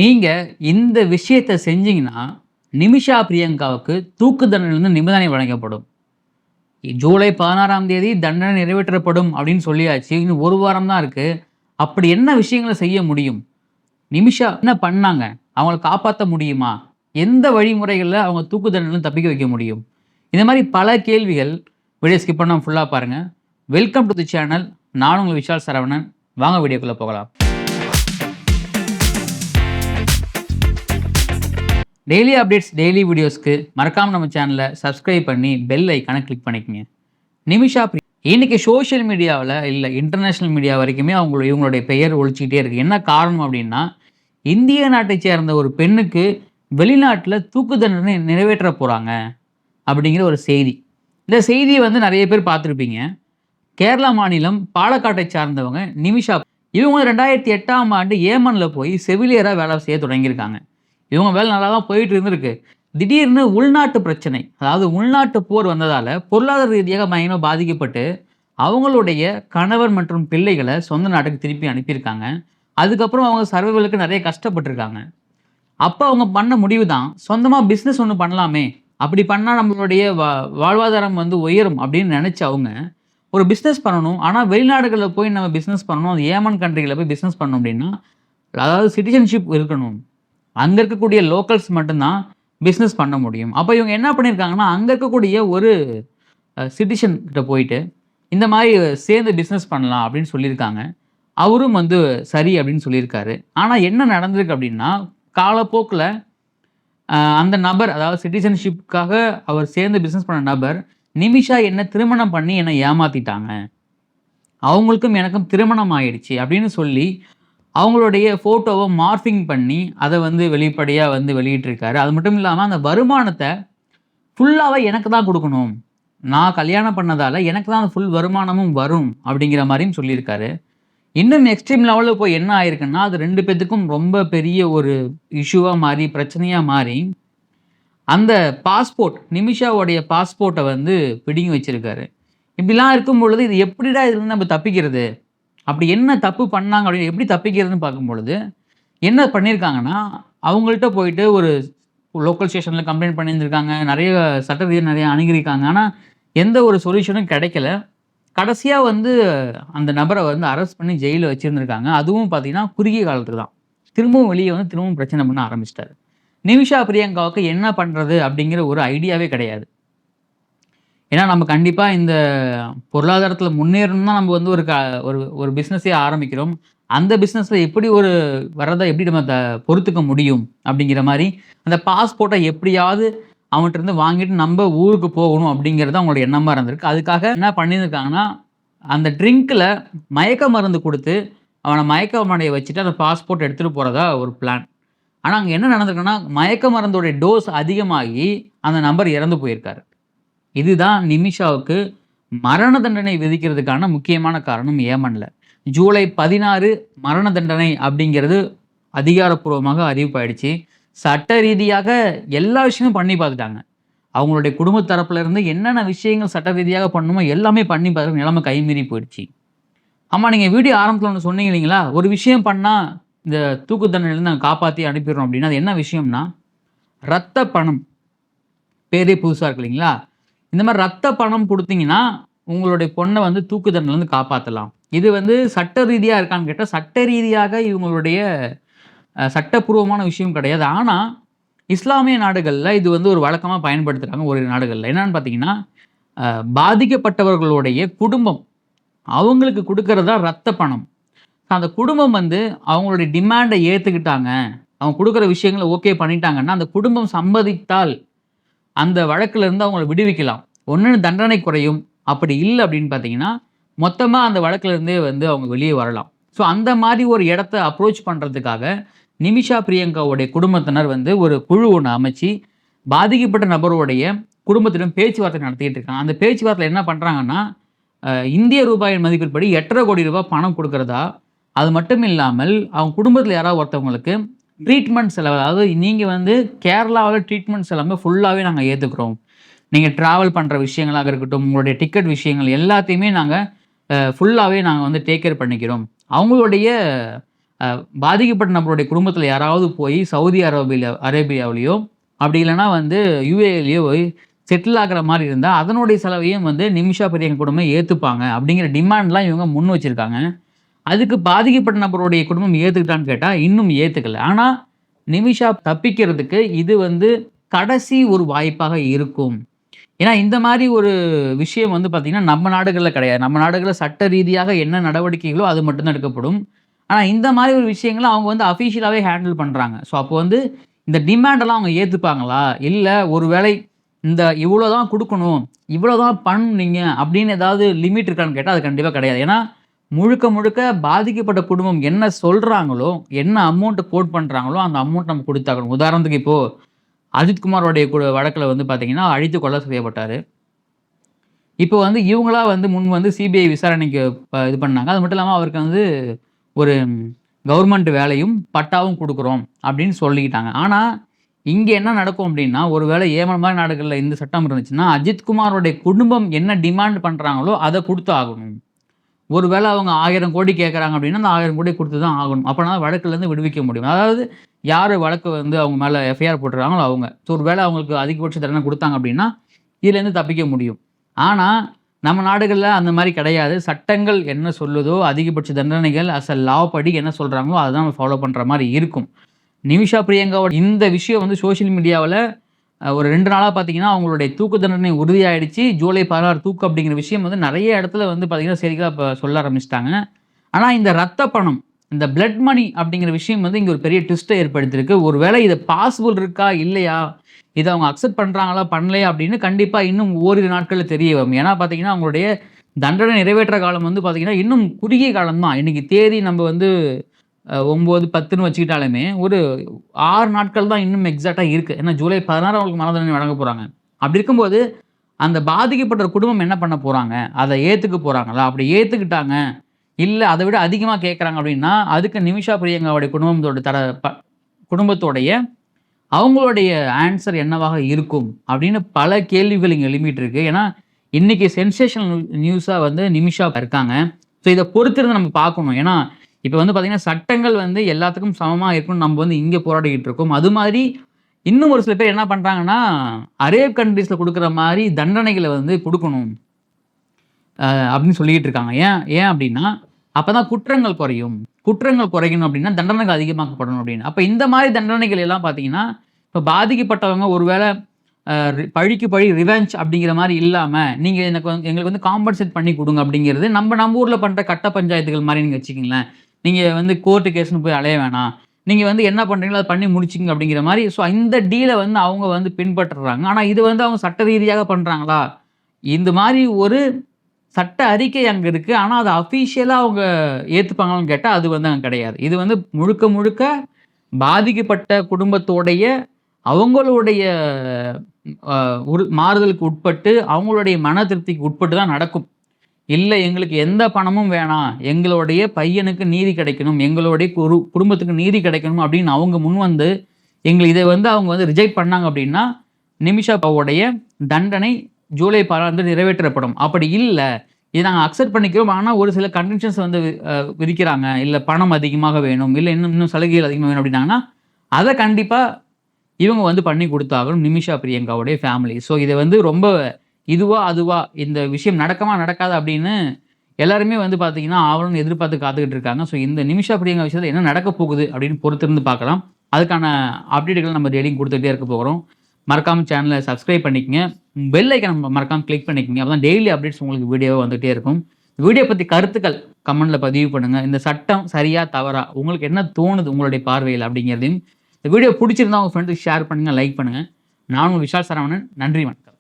நீங்க இந்த விஷயத்த செஞ்சீங்கன்னா, நிமிஷா பிரியங்காவுக்கு தூக்கு தண்டனையிலிருந்து நிபந்தனை வழங்கப்படும். ஜூலை 16ஆம் தேதி தண்டனை நிறைவேற்றப்படும் அப்படின்னு சொல்லியாச்சு. இன்னும் 1 வாரம் தான் இருக்கு. அப்படி என்ன விஷயங்கள செய்ய முடியும்? நிமிஷா என்ன பண்ணாங்க? அவங்கள காப்பாத்த முடியுமா? எந்த வழிமுறைகள்ல அவங்க தூக்கு தண்டனையிலிருந்து தப்பிக்க வைக்க முடியும்? இந்த மாரி பல கேள்விகள். வீடியோ ஸ்கிப் பண்ணாம ஃபுல்லா பாருங்க. Welcome to the channel. நான் உங்கள் விஷால் சரவணன். வாங்க வீடியோக்குள்ள போகலாம். டெய்லி அப்டேட்ஸ், டெய்லி வீடியோஸ்க்கு மறக்காம நம்ம சேனலை சப்ஸ்கிரைப் பண்ணி பெல் ஐக்கானை கிளிக் பண்ணிக்கங்க. நிமிஷா இன்னைக்கு சோஷியல் மீடியாவில் இல்லை இன்டர்நேஷ்னல் மீடியா வரைக்குமே இவங்களுடைய பெயர் ஒழிச்சிக்கிட்டே இருக்கு. என்ன காரணம் அப்படின்னா, இந்திய நாட்டை சேர்ந்த ஒரு பெண்ணுக்கு வெளிநாட்டில் தூக்கு தண்டனை நிறைவேற்ற போகிறாங்க அப்படிங்கிற ஒரு செய்தி. இந்த செய்தியை நிறைய பேர் பார்த்துருப்பீங்க. கேரளா மாநிலம் பாலக்காட்டை சார்ந்தவங்க நிமிஷா. இவங்க 2008ஆம் ஆண்டு ஏமனில் போய் செவிலியராக வேலை செய்ய தொடங்கியிருக்காங்க. இவங்க வேலை நல்லா தான் போயிட்டு இருந்திருக்கு. திடீர்னு உள்நாட்டு பிரச்சனை, அதாவது உள்நாட்டு போர் வந்ததால் பொருளாதார ரீதியாக பயங்கரமாக பாதிக்கப்பட்டு அவங்களுடைய கணவர் மற்றும் பிள்ளைகளை சொந்த நாட்டுக்கு திருப்பி அனுப்பியிருக்காங்க. அதுக்கப்புறம் அவங்க சர்வைவலுக்கு நிறைய கஷ்டப்பட்டிருக்காங்க. அப்போ அவங்க பண்ண முடிவு தான், சொந்தமாக பிஸ்னஸ் ஒன்று பண்ணலாமே, அப்படி பண்ணால் நம்மளுடைய வாழ்வாதாரம் உயரும் அப்படின்னு நினச்சி அவங்க ஒரு பிஸ்னஸ் பண்ணணும். ஆனால் வெளிநாடுகளில் போய் நம்ம பிஸ்னஸ் பண்ணணும், அது ஏமன் கண்ட்ரிகளில் போய் பிஸ்னஸ் பண்ணணும் அப்படின்னா, அதாவது சிட்டிசன்ஷிப் இருக்கணும். அங்கே இருக்கக்கூடிய லோக்கல்ஸ் மட்டும்தான் பிஸ்னஸ் பண்ண முடியும். அப்போ இவங்க என்ன பண்ணியிருக்காங்கன்னா, அங்கே இருக்கக்கூடிய ஒரு சிட்டிசன் கிட்ட போயிட்டு இந்த மாதிரி சேர்ந்து பிஸ்னஸ் பண்ணலாம் அப்படின்னு சொல்லியிருக்காங்க. அவரும் சரி அப்படின்னு சொல்லியிருக்காரு. ஆனால் என்ன நடந்திருக்கு அப்படின்னா, காலப்போக்கில் அந்த நபர், அதாவது சிட்டிசன்ஷிப்புக்காக அவர் சேர்ந்து பிஸ்னஸ் பண்ண நபர், நிமிஷா என்ன திருமணம் பண்ணி என்னை ஏமாற்றிட்டாங்க, அவங்களுக்கும் எனக்கும் திருமணம் ஆயிடுச்சு அப்படின்னு சொல்லி அவங்களுடைய ஃபோட்டோவை மார்ஃபிங் பண்ணி அதை வெளிப்படையாக வெளியிட்டிருக்காரு. அது மட்டும் இல்லாமல் அந்த வருமானத்தை ஃபுல்லாகவே எனக்கு தான் கொடுக்கணும், நான் கல்யாணம் பண்ணதால் எனக்கு தான் அந்த ஃபுல் வருமானமும் வரும் அப்படிங்கிற மாதிரியும் சொல்லியிருக்காரு. இன்னும் எக்ஸ்ட்ரீம் லெவலில் போய் என்ன ஆயிருக்குன்னா, அது 2 பேத்துக்கும் ரொம்ப பெரிய ஒரு இஷ்யூவாக மாறி, பிரச்சனையாக மாறி, அந்த பாஸ்போர்ட், நிமிஷாவுடைய பாஸ்போர்ட்டை பிடுங்கி வச்சிருக்காரு. இப்படிலாம் இருக்கும் பொழுது இது எப்படிடா இதுலேருந்து நம்ம தப்பிக்கிறது, அப்படி என்ன தப்பு பண்ணாங்க அப்படின்னு எப்படி தப்பிக்கிறதுன்னு பார்க்கும்பொழுது, என்ன பண்ணியிருக்காங்கன்னா, அவங்கள்ட்ட போயிட்டு ஒரு லோக்கல் ஸ்டேஷனில் கம்ப்ளைண்ட் பண்ணியிருந்திருக்காங்க. நிறைய சட்ட ரீதியாக நிறைய அணுகியிருக்காங்க. ஆனால் எந்த ஒரு சொல்யூஷனும் கிடைக்கல. கடைசியாக அந்த நபரை அரெஸ்ட் பண்ணி ஜெயிலில் வச்சுருந்துருக்காங்க. அதுவும் பார்த்தீங்கன்னா குறுகிய காலத்துக்கு தான். திரும்பவும் வெளியே திரும்பவும் பிரச்சனை பண்ண ஆரம்பிச்சிட்டாரு. நிமிஷா பிரியங்காவுக்கு என்ன பண்ணுறது அப்படிங்கிற ஒரு ஐடியாவே கிடையாது. ஏன்னா நம்ம கண்டிப்பாக இந்த பொருளாதாரத்தில் முன்னேறணும் தான் நம்ம ஒரு ஒரு பிஸ்னஸே ஆரம்பிக்கிறோம். அந்த பிஸ்னஸில் எப்படி ஒரு வரதை எப்படி நம்ம பொறுத்துக்க முடியும் அப்படிங்கிற மாதிரி அந்த பாஸ்போர்ட்டை எப்படியாவது அவன்கிட்ட வாங்கிட்டு நம்ம ஊருக்கு போகணும் அப்படிங்கிறது அவங்களோட எண்ணமாக இருந்திருக்கு. அதுக்காக என்ன பண்ணியிருக்காங்கன்னா, அந்த ட்ரிங்க்கில் மயக்க மருந்து கொடுத்து அவனை மயக்க மண்டையை வச்சுட்டு அந்த பாஸ்போர்ட் எடுத்துகிட்டு போகிறதா ஒரு பிளான். ஆனால் அங்கே என்ன நடந்திருக்குன்னா, மயக்க மருந்தோடைய டோஸ் அதிகமாகி அந்த நபர் இறந்து போயிருக்காரு. இதுதான் நிமிஷாவுக்கு மரண தண்டனை விதிக்கிறதுக்கான முக்கியமான காரணம். ஏமனில் ஜூலை 16 மரண தண்டனை அப்படிங்கிறது அதிகாரப்பூர்வமாக அறிவிப்பாயிடுச்சு. சட்ட ரீதியாக எல்லா விஷயமும் பண்ணி பார்த்துட்டாங்க. அவங்களுடைய குடும்ப தரப்புல இருந்து என்னென்ன விஷயங்கள் சட்ட ரீதியாக பண்ணணுமோ எல்லாமே பண்ணி பார்த்து நிலைமை கைமீறி போயிடுச்சு. ஆமாம், நீங்கள் வீடியோ ஆரம்பத்தில் ஒன்று சொன்னீங்க இல்லைங்களா, ஒரு விஷயம் பண்ணால் இந்த தூக்கு தண்டனையிலேருந்து நாங்கள் காப்பாற்றி அனுப்பிடுறோம் அப்படின்னா, அது என்ன விஷயம்னா ரத்த பணம். பேரே புதுசாக இருக்கு இல்லைங்களா. இந்த மாதிரி ரத்த பணம் கொடுத்தீங்கன்னா உங்களுடைய பொண்ணை தூக்கு தண்டனையிலேருந்து காப்பாற்றலாம். இது சட்ட ரீதியாக இருக்கான்னு கேட்டால், சட்ட ரீதியாக இவங்களுடைய சட்டப்பூர்வமான விஷயம் கிடையாது. ஆனால் இஸ்லாமிய நாடுகளில் இது ஒரு வழக்கமாக பயன்படுத்துகிறாங்க. ஒரு நாடுகளில் என்னென்னு பார்த்தீங்கன்னா, பாதிக்கப்பட்டவர்களுடைய குடும்பம் அவங்களுக்கு கொடுக்கறதா ரத்த பணம். அந்த குடும்பம் அவங்களுடைய டிமாண்டை ஏற்றுக்கிட்டாங்க, அவங்க கொடுக்குற விஷயங்களை ஓகே பண்ணிட்டாங்கன்னா, அந்த குடும்பம் சம்மதித்தால் அந்த வழக்கிலிருந்து அவங்கள விடுவிக்கலாம். ஒன்று தண்டனை குறையும், அப்படி இல்லை அப்படின்னு பார்த்தீங்கன்னா மொத்தமாக அந்த வழக்கிலிருந்தே அவங்க வெளியே வரலாம். ஸோ அந்த மாதிரி ஒரு இடத்த அப்ரோச் பண்ணுறதுக்காக நிமிஷா பிரியங்காவுடைய குடும்பத்தினர் ஒரு குழு ஒன்று அமைச்சு பாதிக்கப்பட்ட நபருடைய குடும்பத்திடம் பேச்சுவார்த்தை நடத்திக்கிட்டு இருக்காங்க. அந்த பேச்சுவார்த்தையில் என்ன பண்ணுறாங்கன்னா, இந்திய ரூபாயின் மதிப்பின்படி 8.5 கோடி ரூபாய் பணம் கொடுக்குறதா, அது மட்டும் இல்லாமல் அவங்க குடும்பத்தில் யாராவது ஒருத்தவங்களுக்கு ட்ரீட்மெண்ட் செலவு, அதாவது நீங்கள் கேரளாவில் ட்ரீட்மெண்ட் செலவு ஃபுல்லாகவே நாங்கள் ஏற்றுக்கிறோம், நீங்கள் ட்ராவல் பண்ணுற விஷயங்களாக இருக்கட்டும், உங்களுடைய டிக்கெட் விஷயங்கள் எல்லாத்தையுமே நாங்கள் ஃபுல்லாகவே நாங்கள் டேக் கேர் பண்ணிக்கிறோம், அவங்களுடைய பாதிக்கப்பட்ட நபருடைய குடும்பத்தில் யாராவது போய் சவுதி அரேபியாவிலேயோ அப்படி இல்லைன்னா வந்து யுஏஇலேயோ போய் செட்டில் ஆகிற மாதிரி இருந்தால் அதனுடைய செலவையும் வந்து நிமிஷா பிரியங்கா குடும்பம் ஏற்றுப்பாங்க அப்படிங்கிற டிமாண்ட்லாம் இவங்க முன் வச்சுருக்காங்க. அதுக்கு பாதிக்கப்பட்ட நபருடைய குடும்பம் ஏற்றுக்கிட்டான்னு கேட்டால் இன்னும் ஏற்றுக்கல. ஆனால் நிமிஷா தப்பிக்கிறதுக்கு இது வந்து கடைசி ஒரு வாய்ப்பாக இருக்கும். ஏன்னா இந்த மாதிரி ஒரு விஷயம் வந்து பார்த்திங்கன்னா நம்ம நாடுகளில் கிடையாது. நம்ம நாடுகளில் சட்ட ரீதியாக என்ன நடவடிக்கைகளோ அது மட்டும்தான் எடுக்கப்படும். ஆனால் இந்த மாதிரி ஒரு விஷயங்களை அவங்க வந்து அஃபிஷியலாகவே ஹேண்டில் பண்ணுறாங்க. ஸோ அப்போ வந்து இந்த டிமாண்டெல்லாம் அவங்க ஏற்றுப்பாங்களா? இல்லை ஒரு வேளை இந்த இவ்வளோ தான் கொடுக்கணும், இவ்வளோ தான் பண்ணீங்க அப்படின்னு ஏதாவது லிமிட் இருக்கான்னு கேட்டால் அது கண்டிப்பாக கிடையாது. ஏன்னா முழுக்க முழுக்க பாதிக்கப்பட்ட குடும்பம் என்ன சொல்கிறாங்களோ, என்ன அமௌண்ட்டு கோட் பண்ணுறாங்களோ அந்த அமௌண்ட் நம்ம கொடுத்தாகணும். உதாரணத்துக்கு இப்போது அஜித்குமாரோடைய வழக்கில் வந்து பார்த்தீங்கன்னா அழித்து கொலை செய்யப்பட்டார். இப்போ வந்து இவங்களா வந்து முன் வந்து சிபிஐ விசாரணைக்கு இது பண்ணாங்க. அது மட்டும் இல்லாமல் அவருக்கு வந்து ஒரு கவர்மெண்ட் வேலையும் பட்டாவும் கொடுக்குறோம் அப்படின்னு சொல்லிக்கிட்டாங்க. ஆனால் இங்கே என்ன நடக்கும் அப்படின்னா, ஒரு வேளை ஏமன் மாதிரி நாடுகளில் இந்த சட்டம் இருந்துச்சுன்னா அஜித்குமாரோடைய குடும்பம் என்ன டிமாண்ட் பண்ணுறாங்களோ அதை கொடுத்து ஆகணும். ஒரு வேளை அவங்க 1000 கோடி கேட்குறாங்க அப்படின்னா அந்த 1000 கோடி கொடுத்து தான் ஆகணும். அப்போனா வழக்குலேருந்து விடுவிக்க முடியும். அதாவது யார் வழக்கு வந்து அவங்க மேலே எஃப்ஐஆர் போட்டுறாங்களோ அவங்க. ஸோ ஒரு வேளை அவங்களுக்கு அதிகபட்ச தண்டனை கொடுத்தாங்க அப்படின்னா இதுலேருந்து தப்பிக்க முடியும். ஆனால் நம்ம நாடுகளில் அந்த மாதிரி கிடையாது. சட்டங்கள் என்ன சொல்லுதோ அதிகபட்ச தண்டனைகள் அஸ் அ லா படி என்ன சொல்கிறாங்களோ அதை தான் நம்ம ஃபாலோ பண்ணுற மாதிரி இருக்கும். நிமிஷா பிரியங்காவோட இந்த விஷயம் வந்து சோஷியல் மீடியாவில் ஒரு 2 நாளாக பார்த்தீங்கன்னா அவங்களுடைய தூக்கு தண்டனை உறுதியாயிடுச்சு. ஜூலை 16 தூக்கு அப்படிங்கிற விஷயம் வந்து நிறைய இடத்துல வந்து பார்த்தீங்கன்னா செய்திகளாக இப்போ சொல்ல ஆரம்பிச்சிட்டாங்க. ஆனால் இந்த ரத்த பணம், இந்த பிளட் மணி அப்படிங்கிற விஷயம் வந்து இங்கே ஒரு பெரிய ட்விஸ்ட்டை ஏற்படுத்தியிருக்கு. ஒரு வேளை இது பாசிபிள் இருக்கா இல்லையா, இதை அவங்க அக்செப்ட் பண்ணுறாங்களா பண்ணலையா அப்படின்னு கண்டிப்பாக இன்னும் ஓரிரு நாட்களில் தெரிய வரும். ஏன்னா பார்த்தீங்கன்னா அவங்களுடைய தண்டனை நிறைவேற்ற காலம் வந்து பார்த்தீங்கன்னா இன்னும் குறுகிய காலம் தான். இன்றைக்கி தேதி நம்ம வந்து 9, 10ன்னு வச்சுக்கிட்டாலுமே ஒரு 6 நாட்கள் தான் இன்னும் எக்ஸாக்டாக இருக்குது. ஏன்னா ஜூலை 16 அவங்களுக்கு மரண தண்டனை வழங்க போகிறாங்க. அப்படி இருக்கும்போது அந்த பாதிக்கப்பட்ட குடும்பம் என்ன பண்ண போகிறாங்க, அதை ஏற்றுக்க போகிறாங்களா? அப்படி ஏற்றுக்கிட்டாங்க இல்லை அதை விட அதிகமாக கேட்குறாங்க அப்படின்னா அதுக்கு நிமிஷா பிரியங்காவுடைய குடும்பத்தோடைய அவங்களுடைய ஆன்சர் என்னவாக இருக்கும் அப்படின்னு பல கேள்விகள் இங்கே எழுப்பிட்டு இருக்கு. ஏன்னா இன்றைக்கி சென்சேஷனல் நியூஸாக வந்து நிமிஷா இருக்காங்க. ஸோ இதை பொறுத்திருந்து நம்ம பார்க்கணும். ஏன்னா இப்போ வந்து பார்த்திங்கன்னா சட்டங்கள் வந்து எல்லாத்துக்கும் சமமாக இருக்குன்னு நம்ம வந்து இங்கே போராடிக்கிட்டு இருக்கோம். அது மாதிரி இன்னும் ஒரு சில பேர் என்ன பண்ணுறாங்கன்னா அரேப் கண்ட்ரீஸில் கொடுக்குற மாதிரி தண்டனைகளை வந்து கொடுக்கணும் அப்படின்னு சொல்லிக்கிட்டு இருக்காங்க. ஏன் அப்படின்னா அப்போ தான் குற்றங்கள் குறையணும் அப்படின்னா தண்டனைகள் அதிகமாக்கப்படணும் அப்படின்னு. அப்போ இந்த மாதிரி தண்டனைகள் எல்லாம் பார்த்தீங்கன்னா இப்போ பாதிக்கப்பட்டவங்க ஒரு வேளை பழிக்கு பழி ரிவெஞ்ச் அப்படிங்கிற மாதிரி இல்லாமல் நீங்கள் எங்களுக்கு வந்து காம்பன்சேட் பண்ணி கொடுங்க அப்படிங்கிறது நம்ம ஊரில் பண்ணுற கட்ட பஞ்சாயத்துகள் மாதிரி நீங்கள் வச்சுக்கிங்களேன். நீங்கள் வந்து கோர்ட்டு கேஸ்னு போய் அலைய வேணாம், நீங்கள் வந்து என்ன பண்ணுறீங்களோ அதை பண்ணி முடிச்சிங்க அப்படிங்கிற மாதிரி. ஸோ இந்த டீலை வந்து அவங்க வந்து பின்பற்றுறாங்க. ஆனால் இது வந்து அவங்க சட்ட ரீதியாக பண்ணுறாங்களா? இந்த மாதிரி ஒரு சட்ட அறிக்கை அங்கே இருக்குது. ஆனால் அதை அஃபீஷியலாக அவங்க ஏற்றுப்பாங்களான்னு கேட்டால் அது வந்து அங்கே கிடையாது. இது வந்து முழுக்க முழுக்க பாதிக்கப்பட்ட குடும்பத்தோடைய அவங்களுடைய மாறுதலுக்கு உட்பட்டு அவங்களுடைய மன திருப்திக்கு உட்பட்டு தான் நடக்கும். இல்லை எங்களுக்கு எந்த பணமும் வேணாம், எங்களுடைய பையனுக்கு நீதி கிடைக்கணும், எங்களுடைய குடும்பத்துக்கு நீதி கிடைக்கணும் அப்படின்னு அவங்க முன் வந்து இதை வந்து அவங்க வந்து ரிஜெக்ட் பண்ணாங்க அப்படின்னா நிமிஷாவுடைய தண்டனை ஜூலை 16 நிறைவேற்றப்படும். அப்படி இல்லை இதை நாங்கள் அக்செப்ட் பண்ணிக்கிறோம், ஆனால் ஒரு சில கண்டிஷன்ஸ் வந்து விதிக்கிறாங்க, இல்லை பணம் அதிகமாக வேணும், இல்லை இன்னும் சலுகைகள் அதிகமாக வேணும் அப்படின்னாங்கன்னா அதை கண்டிப்பாக இவங்க வந்து பண்ணி கொடுத்தாகணும் நிமிஷா பிரியங்காவுடைய ஃபேமிலி. ஸோ இதை வந்து ரொம்ப அதுவா இந்த விஷயம் நடக்கமா நடக்காது அப்படின்னு எல்லாருமே வந்து பார்த்தீங்கன்னா ஆவலுன்னு எதிர்பார்த்து காத்துக்கிட்டு இருக்காங்க. ஸோ இந்த நிமிஷா பிரியங்கா விஷயத்தில் என்ன நடக்க போகுது அப்படின்னு பொறுத்திருந்து பார்க்கலாம். அதுக்கான அப்டேட்டுகள் நம்ம டெய்லியும் கொடுத்துட்டே இருக்க போகிறோம். மறக்காமல் சேனலை சப்ஸ்கிரைப் பண்ணிக்கங்க, பெல் ஐக்கனை மறக்காமல் கிளிக் பண்ணிக்கங்க. அப்போ தான் டெய்லி அப்டேட்ஸ் உங்களுக்கு வீடியோவாக வந்துகிட்டே இருக்கும். வீடியோ பற்றி கருத்துக்கள் கமெண்ட்டில் பதிவு பண்ணுங்கள். இந்த சட்டம் சரியா தவறா உங்களுக்கு என்ன தோணுது உங்களுடைய பார்வையில் அப்படிங்கிறதையும். இந்த வீடியோ பிடிச்சிருந்தா உங்கள் ஃப்ரெண்டுக்கு ஷேர் பண்ணுங்கள், லைக் பண்ணுங்கள். நான் உங்கள் விஷால் சரவணன். நன்றி, வணக்கம்.